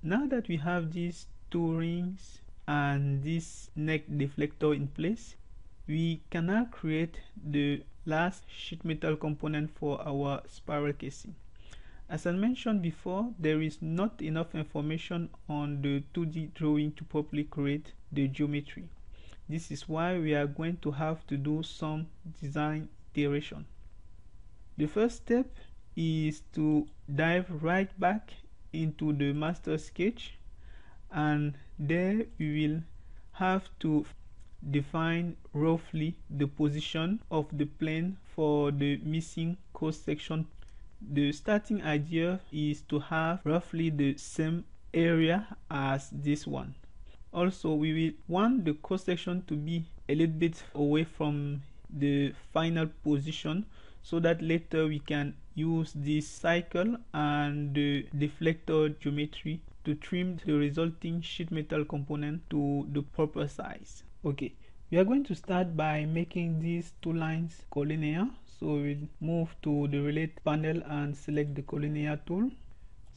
Now that we have these two rings and this neck deflector in place, we can now create the last sheet metal component for our spiral casing. As I mentioned before, there is not enough information on the 2D drawing to properly create the geometry. This is why we are going to have to do some design iteration. The first step is to dive right back into the master sketch, and there we will have to define roughly the position of the plane for the missing cross section. The starting idea is to have roughly the same area as this one. Also, we will want the cross section to be a little bit away from the final position, so that later we can use this cycle and the deflector geometry to trim the resulting sheet metal component to the proper size. Okay, we are going to start by making these two lines collinear. So we'll move to the relate panel and select the collinear tool.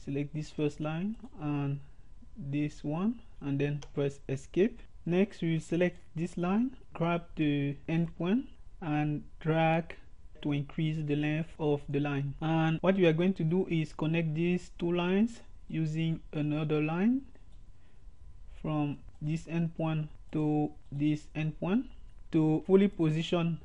Select this first line and this one, and then press escape. Next, we will select this line, grab the endpoint and drag to increase the length of the line. And what we are going to do is connect these two lines using another line from this endpoint to this endpoint. To fully position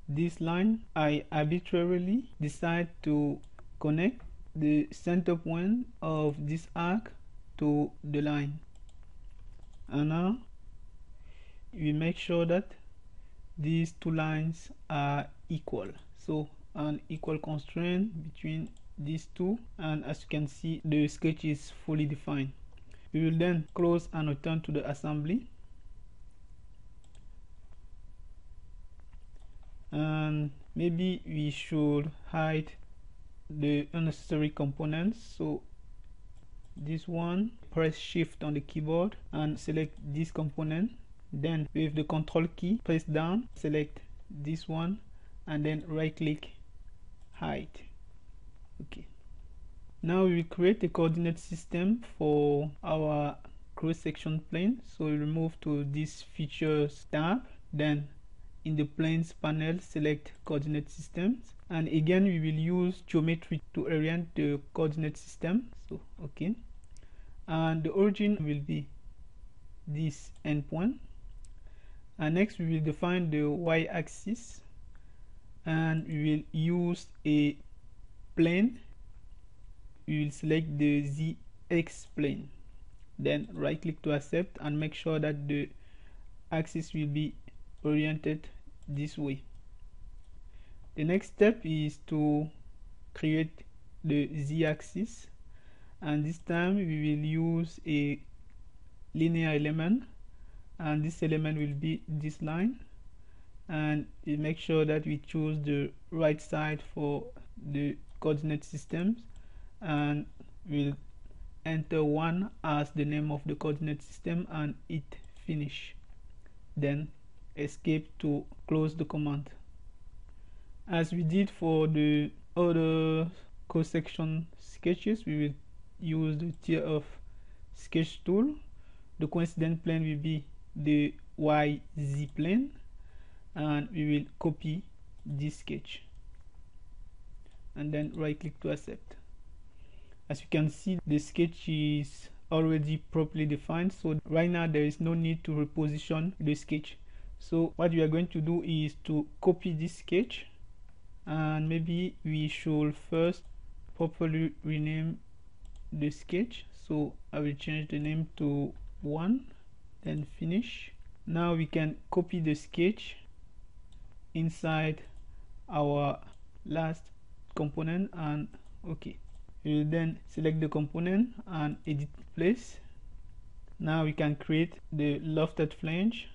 this line, I arbitrarily decide to connect the center point of this arc to the line. And now we make sure that these two lines are equal. So an equal constraint between these two, and as you can see, the sketch is fully defined. We will then close and return to the assembly. And maybe we should hide the unnecessary components. So this one, press shift on the keyboard and select this component. Then with the control key, press down, select this one, and then right click, hide. Okay, now we will create a coordinate system for our cross section plane. So we'll move to this features tab, then in the planes panel select coordinate systems, and again we will use geometry to orient the coordinate system. So okay, and the origin will be this endpoint, and next we will define the y-axis, and we will use a plane. We will select the ZX plane, then right click to accept and make sure that the axis will be oriented this way. The next step is to create the z-axis, and this time we will use a linear element, and this element will be this line, and we make sure that we choose the right side for the coordinate systems, and we'll enter 1 as the name of the coordinate system and hit finish, then escape to close the command. As we did for the other cross-section sketches, we will use the tier of sketch tool. The coincident plane will be the YZ plane, and we will copy this sketch and then right click to accept. As you can see, the sketch is already properly defined, so right now there is no need to reposition the sketch. So what we are going to do is to copy this sketch, and maybe we should first properly rename the sketch. So I will change the name to 1, then finish. Now we can copy the sketch inside our last component, and okay, we will then select the component and edit place. Now we can create the lofted flange.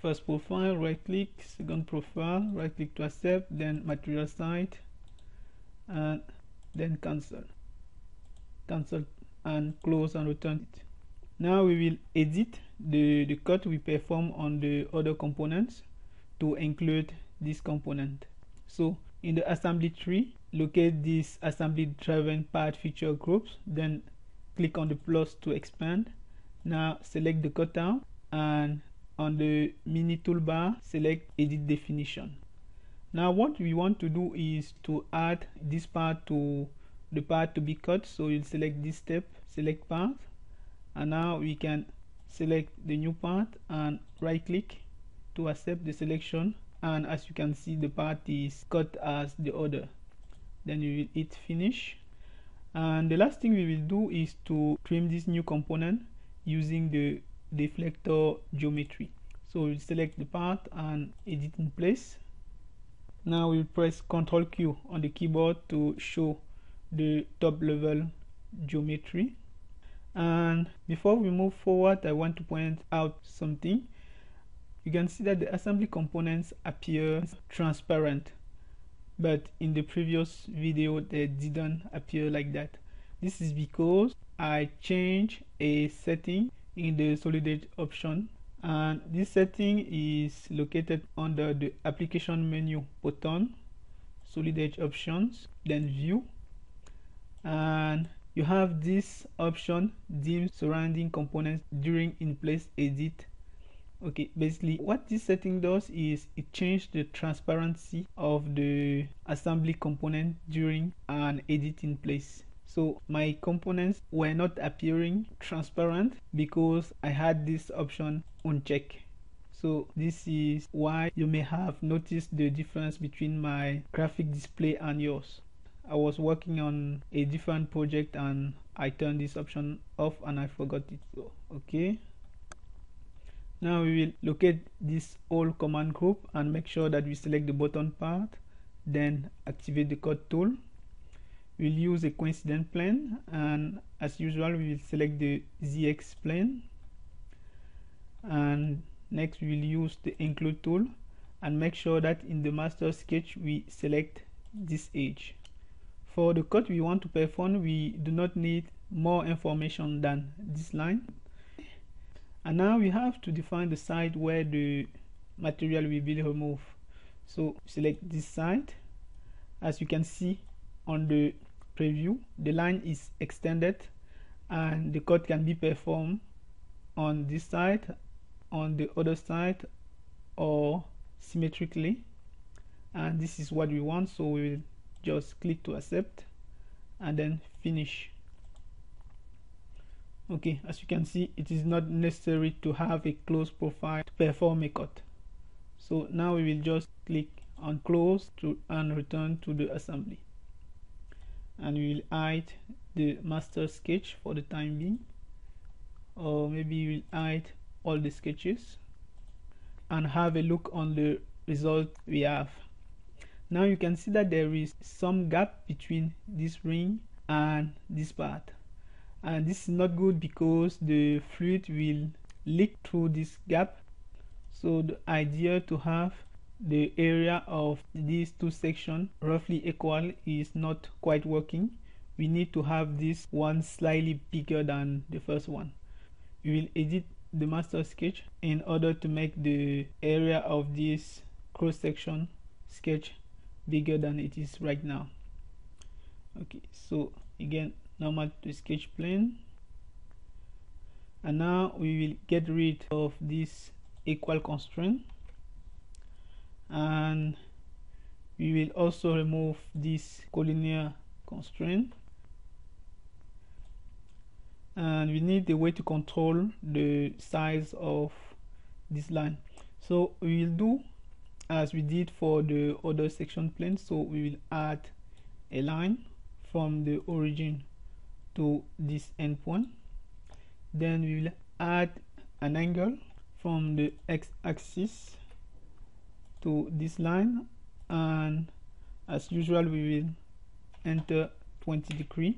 First profile, right click, second profile, right click to accept, then material site, and then cancel and close and return it. Now we will edit the cut we perform on the other components to include this component. So in the assembly tree, locate this assembly driven part feature groups, then click on the plus to expand. Now select the cutout, and on the mini toolbar select edit definition. Now what we want to do is to add this part to the part to be cut. So you'll select this step, select part, and now we can select the new part and right click to accept the selection, and as you can see the part is cut as the other. Then you will hit finish, and the last thing we will do is to trim this new component using the deflector geometry. So we'll select the part and edit in place. Now we'll press Ctrl Q on the keyboard to show the top level geometry. And before we move forward, I want to point out something. You can see that the assembly components appear transparent, but in the previous video they didn't appear like that. This is because I changed a setting in the solid edge option, and this setting is located under the application menu button, solid edge options, then view, and you have this option, dim surrounding components during in place edit. Okay, basically what this setting does is it changes the transparency of the assembly component during an edit in place. So my components were not appearing transparent because I had this option unchecked. So this is why you may have noticed the difference between my graphic display and yours. I was working on a different project and I turned this option off and I forgot it. So okay, now we will locate this whole command group and make sure that we select the button part, then activate the cut tool. We'll use a coincident plane, and as usual we will select the ZX plane, and next we will use the include tool and make sure that in the master sketch we select this edge. For the cut we want to perform, we do not need more information than this line. And now we have to define the side where the material will be removed. So select this side. As you can see on the preview, the line is extended and the cut can be performed on this side, on the other side, or symmetrically, and this is what we want. So we will just click to accept and then finish. Okay, as you can see, it is not necessary to have a close profile to perform a cut. So now we will just click on close and return to the assembly, and we will hide the master sketch for the time being, or maybe we will hide all the sketches and have a look on the result we have. Now you can see that there is some gap between this ring and this part, and this is not good because the fluid will leak through this gap. So the idea to have the area of these two sections roughly equal is not quite working. We need to have this one slightly bigger than the first one. We will edit the master sketch in order to make the area of this cross section sketch bigger than it is right now. Okay, so again, normal to sketch plane, and now we will get rid of this equal constraint, and we will also remove this collinear constraint, and we need a way to control the size of this line. So we will do as we did for the other section plane. So we will add a line from the origin to this endpoint, then we will add an angle from the x-axis to this line, and as usual we will enter 20 degrees.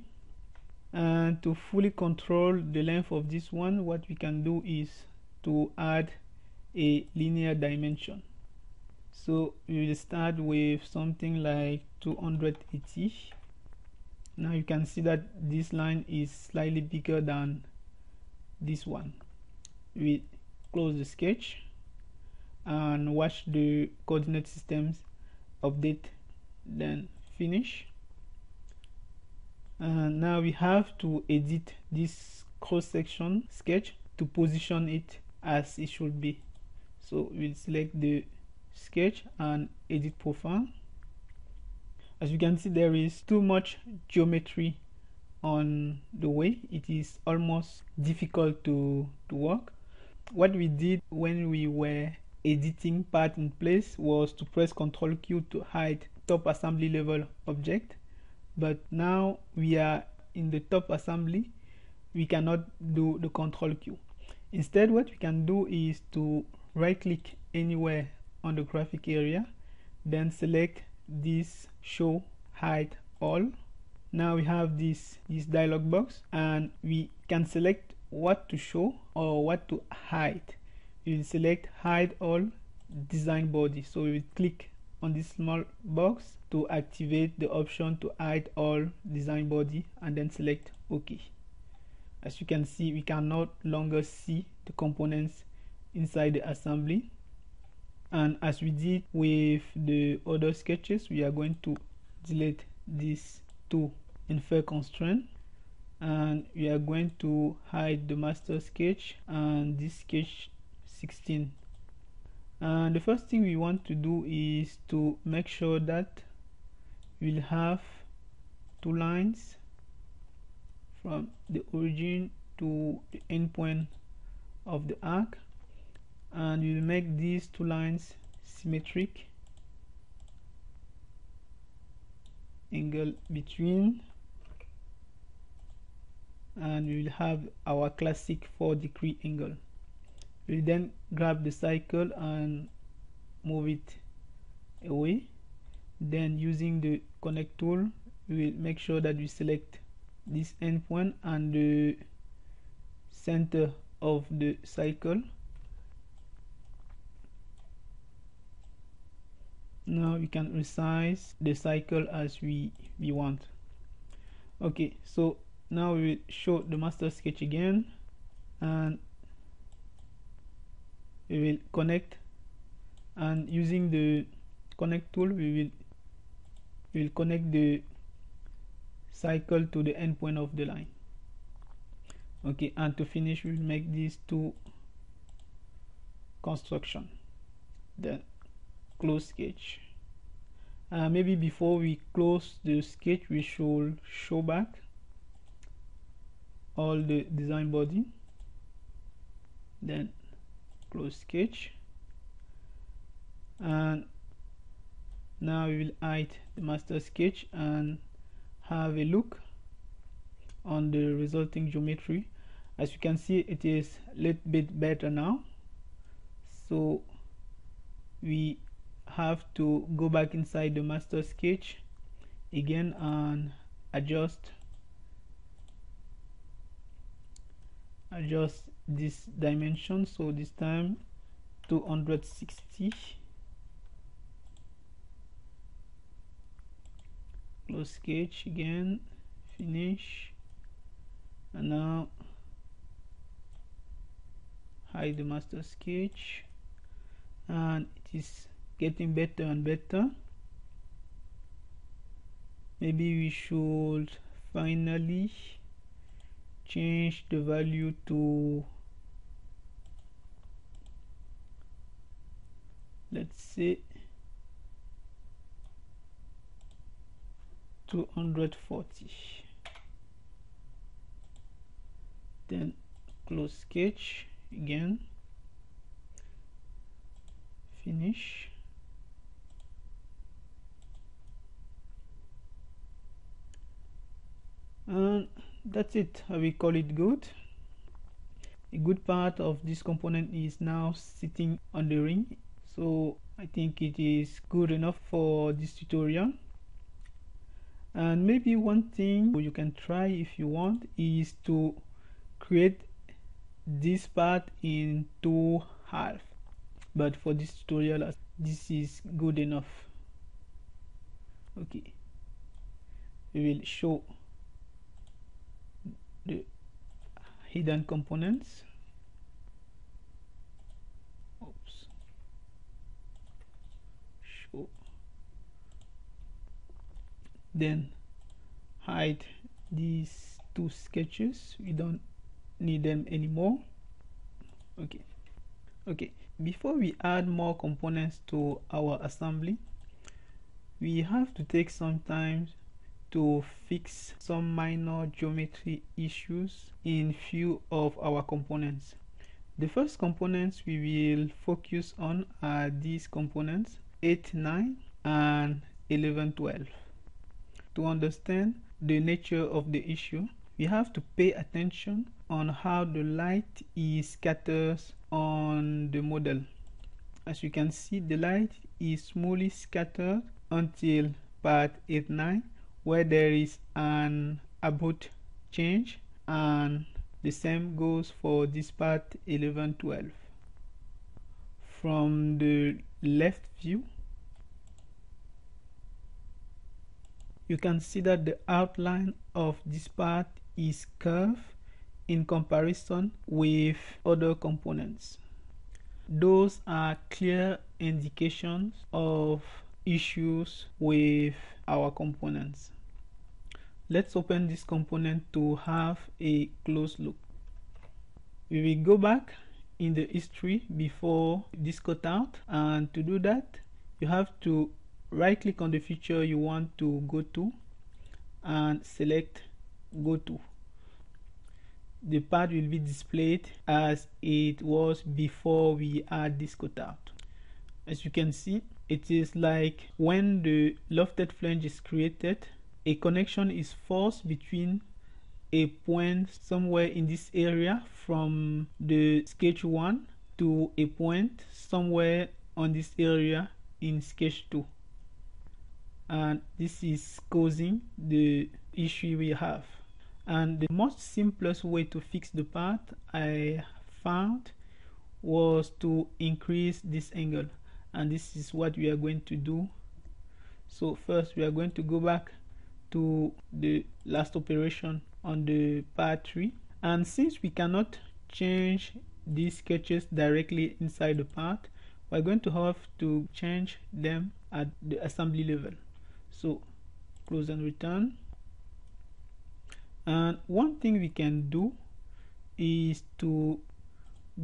And to fully control the length of this one, what we can do is to add a linear dimension. So we will start with something like 280. Now you can see that this line is slightly bigger than this one. We close the sketch and watch the coordinate systems update, then finish. And now we have to edit this cross-section sketch to position it as it should be. So we'll select the sketch and edit profile. As you can see, there is too much geometry on the way. It is almost difficult to work. What we did when we were editing part in place was to press Ctrl Q to hide top assembly level object, but now we are in the top assembly, we cannot do the Ctrl Q. Instead, what we can do is to right click anywhere on the graphic area, then select this show hide all. Now we have this dialog box, and we can select what to show or what to hide. We will select hide all design body, so we will click on this small box to activate the option to hide all design body, and then select OK. As you can see, we can no longer see the components inside the assembly, and as we did with the other sketches, we are going to delete these two infer constraint, and we are going to hide the master sketch and this sketch 16. And the first thing we want to do is to make sure that we'll have two lines from the origin to the endpoint of the arc, and we'll make these two lines symmetric, angle between, and we will have our classic 4-degree angle. We'll then grab the cycle and move it away. Then using the connect tool, we will make sure that we select this endpoint and the center of the cycle. Now we can resize the cycle as we want. Okay, so now we will show the master sketch again, and we will connect, and using the connect tool we will connect the cycle to the endpoint of the line. Okay, and to finish, we'll make these two construction, then close sketch. Maybe before we close the sketch, we should show back all the design body, then close sketch, and now we will hide the master sketch and have a look on the resulting geometry. As you can see, it is a little bit better now, so we have to go back inside the master sketch again and adjust this dimension. So this time 260, close sketch again, finish, and now hide the master sketch, and it is getting better and better. Maybe we should finally change the value to, let's say, 240. Then close sketch again, finish, and that's it. I will call it good. A good part of this component is now sitting on the ring, so I think it is good enough for this tutorial. And maybe one thing you can try if you want is to create this part in two halves, but for this tutorial this is good enough. Okay, we will show the hidden components. Oops. Show, then hide these two sketches. We don't need them anymore. Okay, before we add more components to our assembly, we have to take some time to fix some minor geometry issues in few of our components. The first components we will focus on are these components 8, 9 and 11, 12. To understand the nature of the issue, we have to pay attention on how the light is scattered on the model. As you can see, the light is smoothly scattered until part 8, 9, where there is an abrupt change, and the same goes for this part 11, 12. From the left view, you can see that the outline of this part is curved in comparison with other components. Those are clear indications of issues with our components. Let's open this component to have a close look. We will go back in the history before this cutout, and to do that you have to right click on the feature you want to go to and select go to. The part will be displayed as it was before we add this cutout. As you can see, it is like when the lofted flange is created, a connection is forced between a point somewhere in this area from the sketch 1 to a point somewhere on this area in sketch 2, and this is causing the issue we have. And the most simplest way to fix the part I found was to increase this angle, and this is what we are going to do. So first we are going to go back to the last operation on the part 3, and since we cannot change these sketches directly inside the part, we're going to have to change them at the assembly level. So close and return. And one thing we can do is to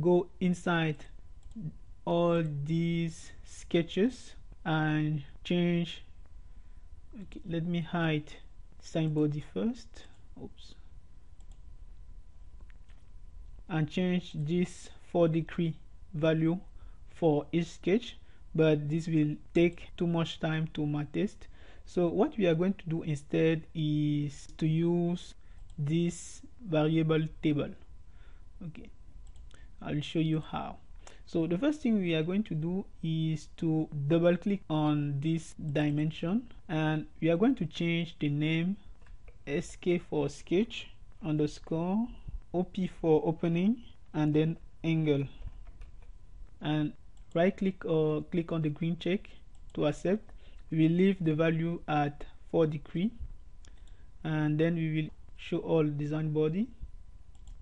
go inside all these sketches and change. Okay, let me hide sign body first. Oops. And change this 4° value for each sketch, but this will take too much time to my test. So what we are going to do instead is to use this variable table. Okay, I'll show you how. So the first thing we are going to do is to double click on this dimension, and we are going to change the name SK for sketch underscore OP for opening, and then angle, and right click or click on the green check to accept. We will leave the value at 4°, and then we will show all design body.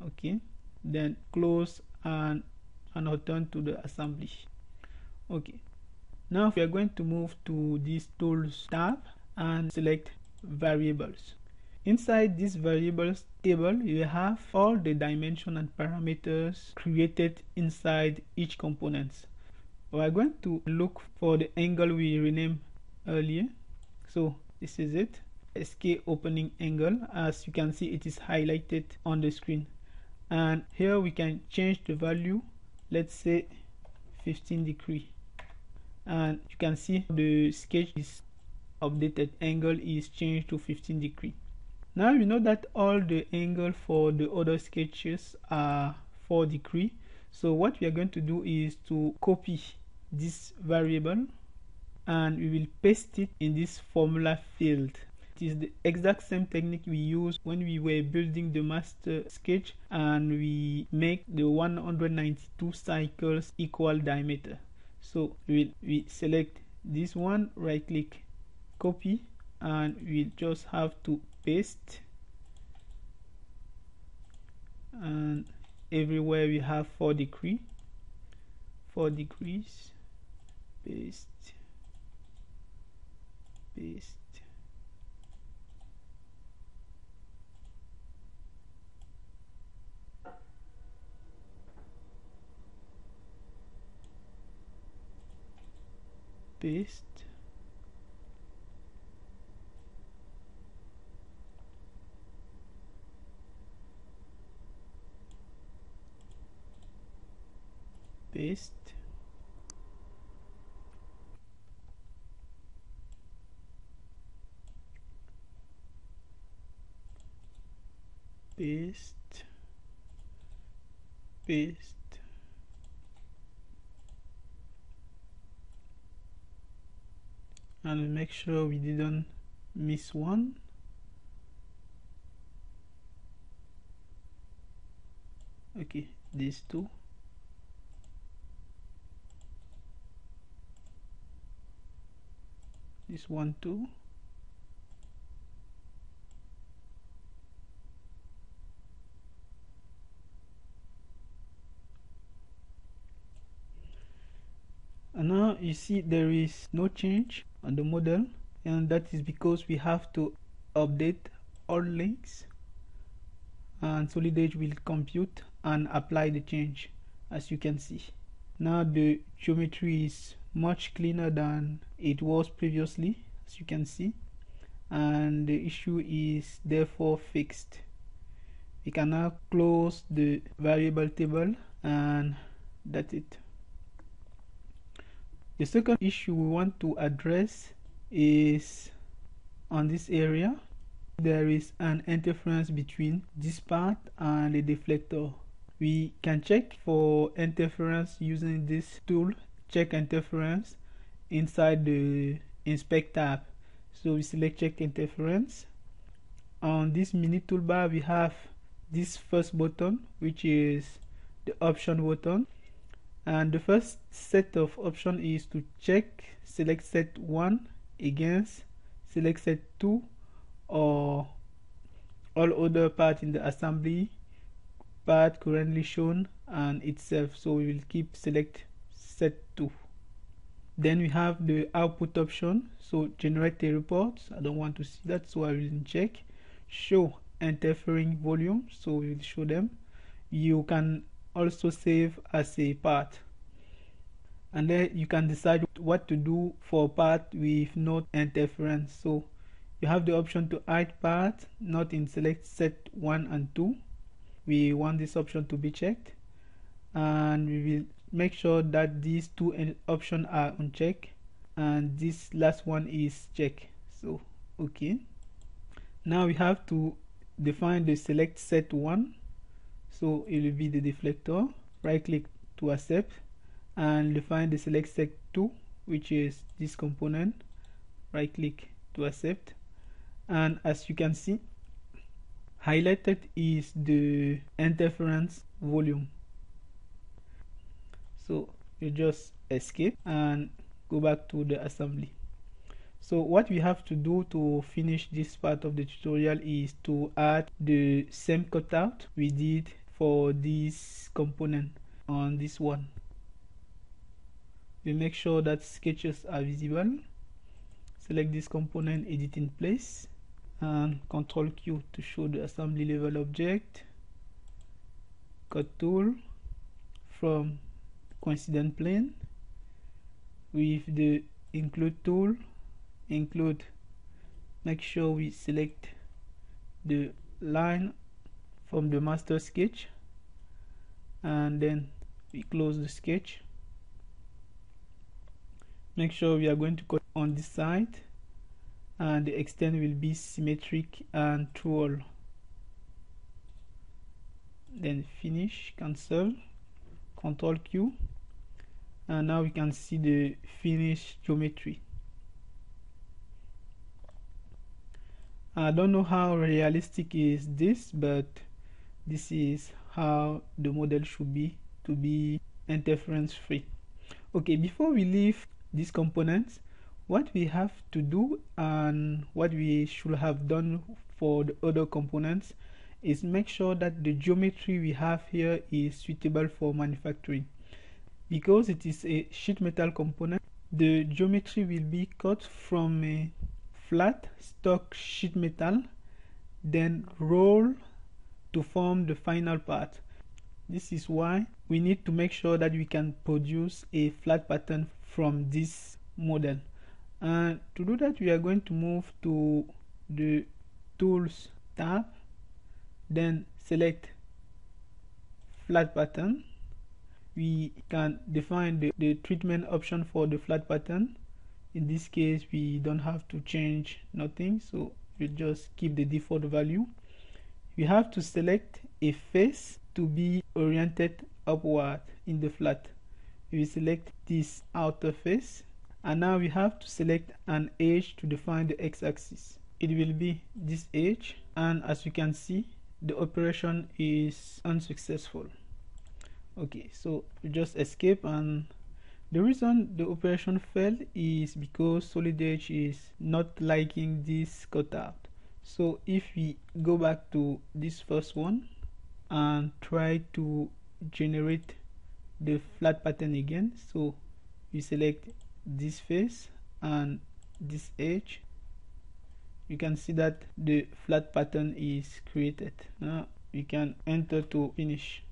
Okay, then close and return to the assembly. Okay, now we are going to move to this tools tab and select variables. Inside this variables table, you have all the dimension and parameters created inside each component. We are going to look for the angle we renamed earlier. So this is it, SK opening angle. As you can see, it is highlighted on the screen, and here we can change the value, let's say 15°, and you can see the sketch is updated, angle is changed to 15°. Now you know that all the angle for the other sketches are 4°. So what we are going to do is to copy this variable, and we will paste it in this formula field. It is the exact same technique we used when we were building the master sketch and we make the 192 cycles equal diameter. So we select this one, right click, copy, and we just have to paste, and everywhere we have 4°, 4 degrees, paste, paste, paste, paste, paste, paste, and make sure we didn't miss one. Okay, these two. This one too. And now you see there is no change on the model, and that is because we have to update all links, and Solid Edge will compute and apply the change, as you can see. Now the geometry is much cleaner than it was previously, as you can see, and the issue is therefore fixed. We can now close the variable table, and that's it. The second issue we want to address is on this area. There is an interference between this part and the deflector. We can check for interference using this tool, check interference, inside the inspect tab. So we select check interference. On this mini toolbar we have this first button, which is the option button. And the first set of options is to check select set 1 against select set 2 or all other parts in the assembly part currently shown and itself. So we will keep select set 2. Then we have the output option. So generate a report. I don't want to see that, so I will check show interfering volume. So we will show them. You can also save as a part, and then you can decide what to do for part with no interference. So you have the option to hide part not in select set 1 and 2. We want this option to be checked, and we will make sure that these two options are unchecked and this last one is checked. So okay, now we have to define the select set 1. So it will be the deflector. Right click to accept and define the select set 2, which is this component. Right click to accept, and as you can see, highlighted is the interference volume. So you just escape and go back to the assembly. So what we have to do to finish this part of the tutorial is to add the same cutout we did for this component on this one. We make sure that sketches are visible. Select this component, edit in place, and Ctrl Q to show the assembly level object. Cut tool from coincident plane with the include tool. Include, make sure we select the line from the master sketch, and then we close the sketch. Make sure we are going to cut on this side, and the extent will be symmetric and true all. Then finish, cancel, Ctrl Q, and now we can see the finished geometry. I don't know how realistic is this, but this is how the model should be to be interference free. Okay, before we leave these components, what we have to do and what we should have done for the other components is make sure that the geometry we have here is suitable for manufacturing. Because it is a sheet metal component, the geometry will be cut from a flat stock sheet metal, then roll to form the final part. This is why we need to make sure that we can produce a flat pattern from this model. And to do that, we are going to move to the Tools tab, then select Flat Pattern. We can define the treatment option for the flat pattern. In this case, we don't have to change nothing, so we just keep the default value. We have to select a face to be oriented upward in the flat. We select this outer face, and now we have to select an edge to define the x-axis. It will be this edge, and as you can see, the operation is unsuccessful. Okay, so we just escape, and the reason the operation failed is because solid edge is not liking this cutout. So if we go back to this first one and try to generate the flat pattern again, so we select this face and this edge, you can see that the flat pattern is created. Now we can enter to finish.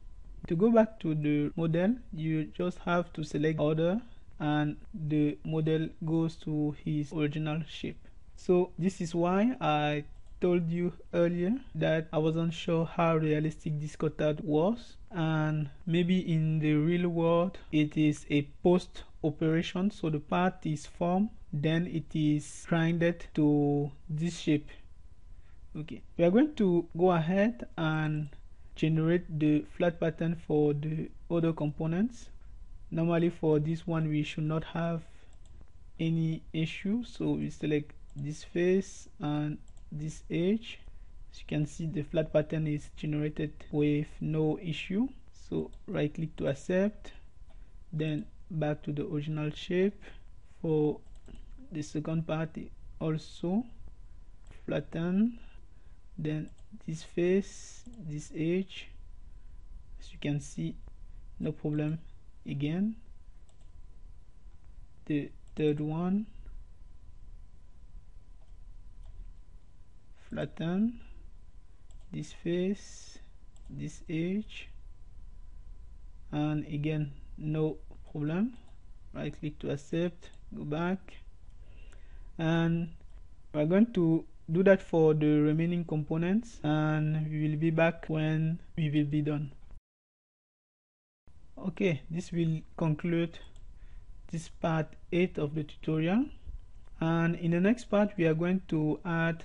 To go back to the model, you just have to select order and the model goes to his original shape. So this is why I told you earlier that I wasn't sure how realistic this cutout was, and maybe in the real world it is a post operation, so the part is formed, then it is grinded to this shape. Okay, we are going to go ahead and generate the flat pattern for the other components. Normally for this one we should not have any issue, so we select this face and this edge. As you can see, the flat pattern is generated with no issue. So right click to accept, then back to the original shape. For the second part also flatten, then this face, this edge, as you can see, no problem. Again, the third one, flatten this face, this edge, and again no problem. Right click to accept, go back, and we're going to do that for the remaining components, and we will be back when we will be done. Okay, this will conclude this part 8 of the tutorial, and in the next part we are going to add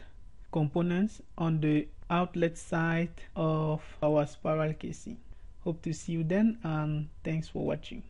components on the outlet side of our spiral casing. Hope to see you then, and thanks for watching.